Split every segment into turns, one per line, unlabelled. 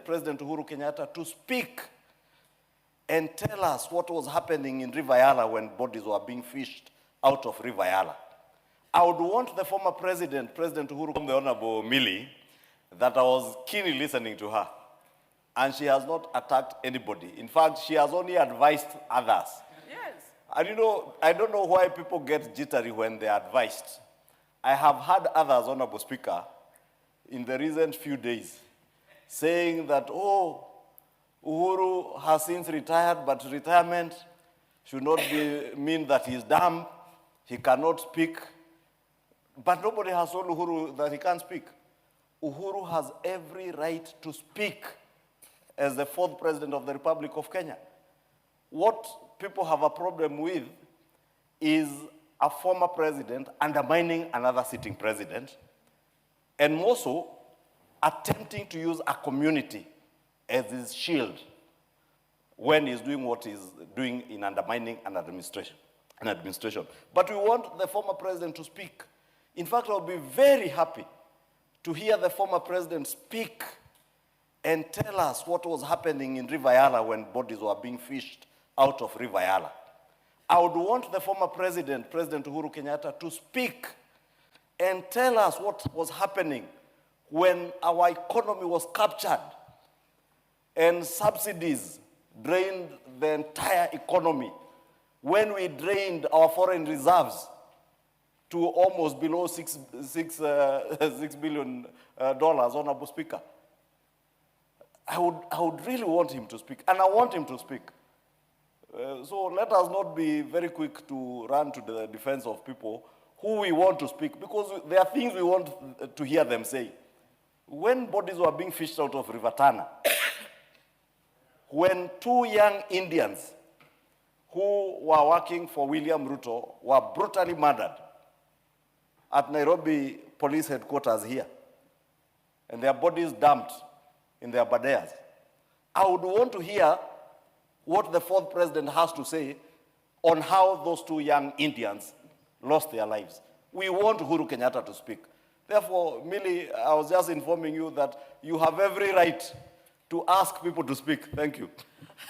President Uhuru Kenyatta, to speak and tell us what was happening in River Yala when bodies were being fished out of River Yala. I would want the former President Uhuru, the Honorable Millie, that I was keenly listening to her. And she has not attacked anybody. In fact, she has only advised others.
Yes.
And you know, I don't know why people get jittery when they are advised. I have had others, Honorable Speaker, in the recent few days, saying that, oh, Uhuru has since retired, but retirement should not mean that he's dumb, he cannot speak. But nobody has told Uhuru that he can't speak. Uhuru has every right to speak as the fourth president of the Republic of Kenya. What people have a problem with is a former president undermining another sitting president, and more so, attempting to use a community as his shield when he's doing what he's doing in undermining an administration. But we want the former president to speak. In fact, I'll be very happy to hear the former president speak and tell us what was happening in River Yala when bodies were being fished out of River Yala. I would want the former President Uhuru Kenyatta, to speak and tell us what was happening when our economy was captured and subsidies drained the entire economy, when we drained our foreign reserves to almost below $6 billion, Honorable Speaker. I would really want him to speak, and I want him to speak. So let us not be very quick to run to the defense of people who we want to speak, because there are things we want to hear them say. When bodies were being fished out of River Tana, when two young Indians who were working for William Ruto were brutally murdered at Nairobi police headquarters here, and their bodies dumped in their badeas, I would want to hear what the fourth president has to say on how those two young Indians lost their lives. We want Uhuru Kenyatta to speak. Therefore, Millie, I was just informing you that you have every right to ask people to speak. Thank you.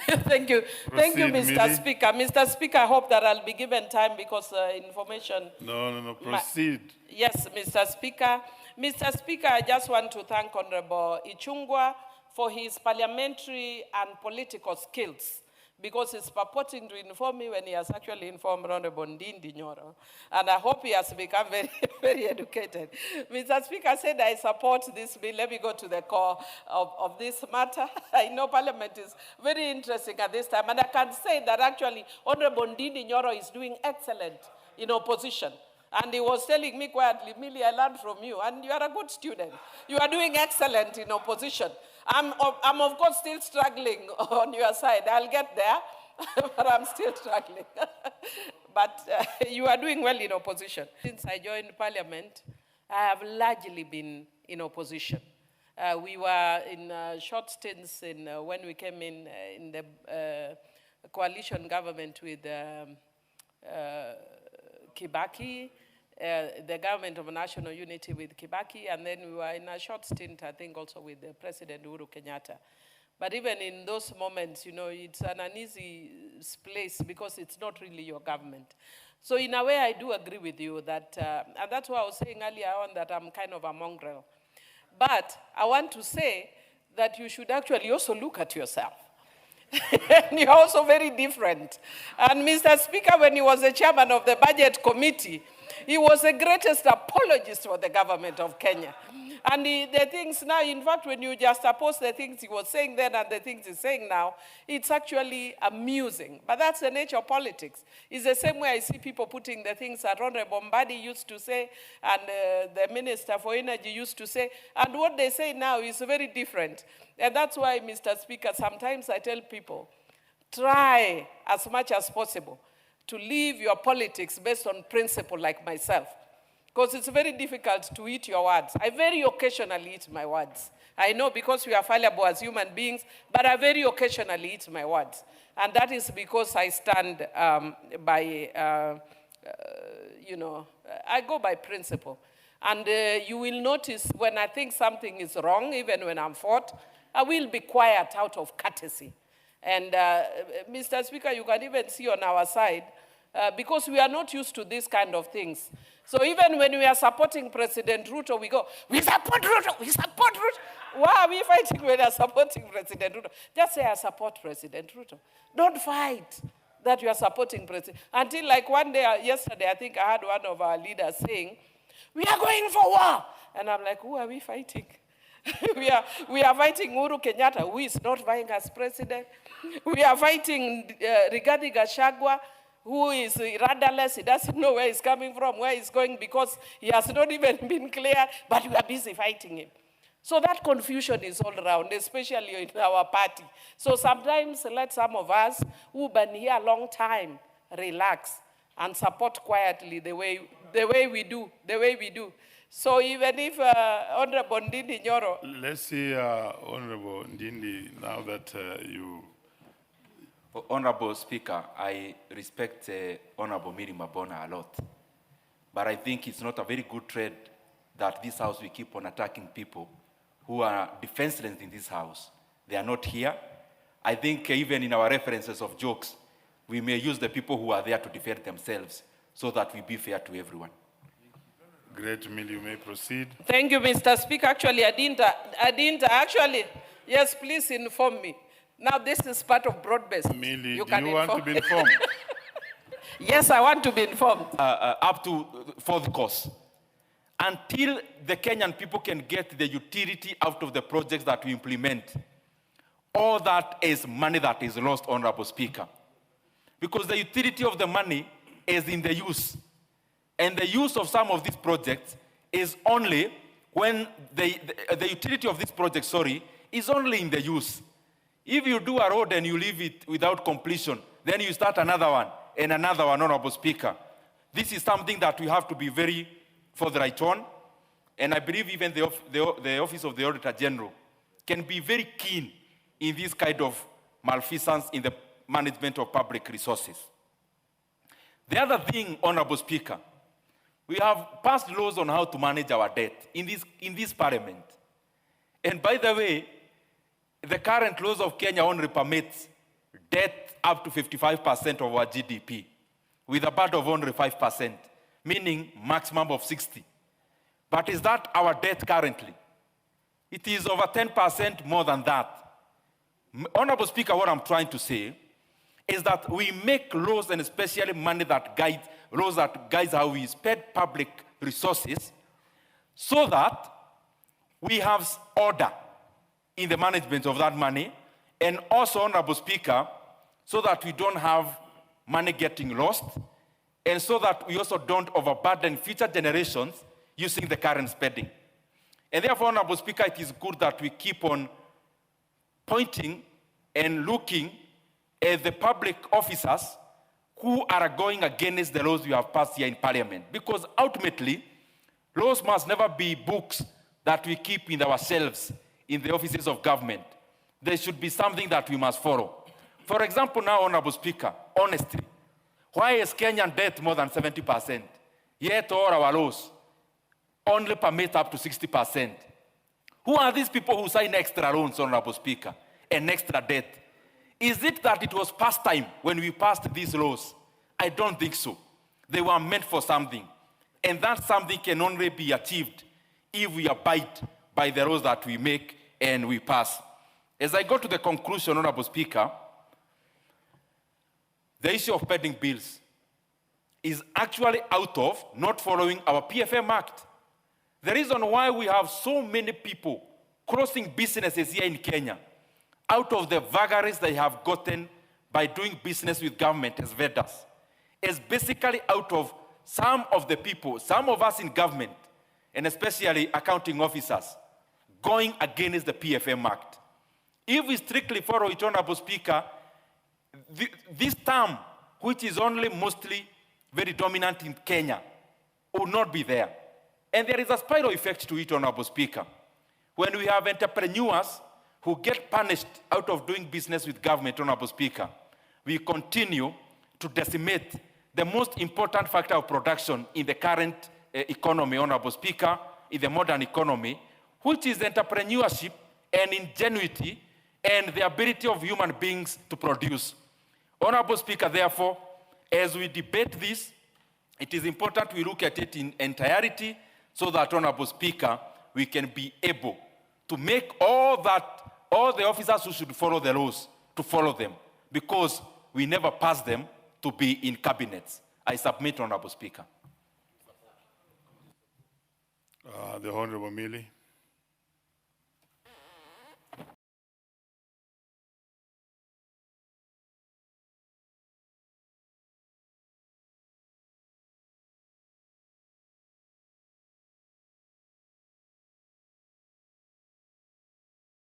Thank you. Thank you, Mr.
Millie.
Speaker. Mr. Speaker, I hope that I'll be given time because information...
No, proceed.
Yes, Mr. Speaker. Mr. Speaker, I just want to thank Honorable Ichungwa for his parliamentary and political skills, because he's purporting to inform me when he has actually informed Honorable Ndindi Nyoro. And I hope he has become very, very educated. Mr. Speaker said, I support this bill. Let me go to the core of this matter. I know Parliament is very interesting at this time, and I can say that actually Honorable Ndindi Nyoro is doing excellent in opposition. And he was telling me quietly, Millie, I learned from you, and you are a good student. You are doing excellent in opposition. I'm of course still struggling on your side. I'll get there, but I'm still struggling. But you are doing well in opposition. Since I joined Parliament, I have largely been in opposition. We were in short stints when we came in the coalition government with Kibaki, the government of national unity with Kibaki, and then we were in a short stint, I think, also with the President Uhuru Kenyatta. But even in those moments, you know, it's an uneasy place because it's not really your government. So in a way, I do agree with you that, and that's why I was saying earlier on that I'm kind of a mongrel. But I want to say that you should actually also look at yourself. You're also very different. And Mr. Speaker, when he was the chairman of the budget committee, he was the greatest apologist for the government of Kenya. And the things now, in fact, when you just oppose the things he was saying then and the things he's saying now, it's actually amusing. But that's the nature of politics. It's the same way I see people putting the things that Honorable Mbadi used to say and the Minister for Energy used to say. And what they say now is very different. And that's why, Mr. Speaker, sometimes I tell people, try as much as possible to leave your politics based on principle like myself. Because it's very difficult to eat your words. I very occasionally eat my words. I know because we are fallible as human beings, but I very occasionally eat my words. And that is because I stand by, you know, I go by principle. And you will notice when I think something is wrong, even when I'm fought, I will be quiet out of courtesy. And Mr. Speaker, you can even see on our side, because we are not used to these kind of things. So even when we are supporting President Ruto, we go, we support Ruto, we support Ruto. Why are we fighting when we are supporting President Ruto? Just say, I support President Ruto. Don't fight that you are supporting President. Until like one day, yesterday, I think I had one of our leaders saying, we are going for war. And I'm like, who are we fighting? we are fighting Uhuru Kenyatta, who is not vying as president. We are fighting Rigathi Gachagua, who is rudderless. He doesn't know where he's coming from, where he's going, because he has not even been clear, but we are busy fighting him. So that confusion is all around, especially in our party. So sometimes let some of us who've been here a long time relax and support quietly the way we do. So even if Honorable Ndindi Nyoro...
Let's see, Honorable Ndindi, now that you...
Honorable Speaker, I respect Honorable Miri Mabona a lot. But I think it's not a very good trade that this House will keep on attacking people who are defenseless in this House. They are not here. I think even in our references of jokes, we may use the people who are there to defend themselves so that we be fair to everyone.
Great, Millie, you may proceed.
Thank you, Mr. Speaker. Actually, I didn't actually, yes, please inform me. Now, this is part of broad-based.
Millie, do you want to be informed?
Yes, I want to be informed.
Up to fourth course. Until the Kenyan people can get the utility out of the projects that we implement, all that is money that is lost, Honorable Speaker. Because the utility of the money is in the use. And the use of some of these projects is only when the utility of this project, is only in the use. If you do a road and you leave it without completion, then you start another one and another one, Honorable Speaker. This is something that we have to be very forthright on. And I believe even the Office of the Auditor General can be very keen in this kind of malfeasance in the management of public resources. The other thing, Honorable Speaker, we have passed laws on how to manage our debt in this parliament. And by the way, the current laws of Kenya only permits debt up to 55% of our GDP, with a part of only 5%, meaning maximum of 60. But is that our debt currently? It is over 10% more than that. Honorable Speaker, what I'm trying to say is that we make laws, and especially money that guides, laws that guides how we spend public resources, so that we have order in the management of that money, and also, Honorable Speaker, so that we don't have money getting lost, and so that we also don't overburden future generations using the current spending. And therefore, Honorable Speaker, it is good that we keep on pointing and looking at the public officers who are going against the laws we have passed here in Parliament. Because ultimately, laws must never be books that we keep in ourselves in the offices of government. There should be something that we must follow. For example, now, Honorable Speaker, honestly, why is Kenyan debt more than 70%? Yet all our laws only permit up to 60%. Who are these people who sign extra loans, Honorable Speaker, and extra debt? Is it that it was past time when we passed these laws? I don't think so. They were meant for something. And that something can only be achieved if we abide by the laws that we make and we pass. As I go to the conclusion, Honorable Speaker, the issue of pending bills is actually out of not following our PFM Act. The reason why we have so many people crossing businesses here in Kenya out of the vagaries they have gotten by doing business with government as vendors is basically out of some of the people, some of us in government, and especially accounting officers, going against the PFM Act. If we strictly follow it, Honorable Speaker, this term, which is only mostly very dominant in Kenya, will not be there. And there is a spiral effect to it, Honorable Speaker. When we have entrepreneurs who get punished out of doing business with government, Honorable Speaker, we continue to decimate the most important factor of production in the current economy, Honorable Speaker, in the modern economy, which is entrepreneurship and ingenuity and the ability of human beings to produce. Honorable Speaker, therefore, as we debate this, it is important we look at it in entirety so that, Honorable Speaker, we can be able to make all the officers who should follow the laws to follow them, because we never pass them to be in cabinets. I submit, Honorable Speaker.
The Honorable Millie.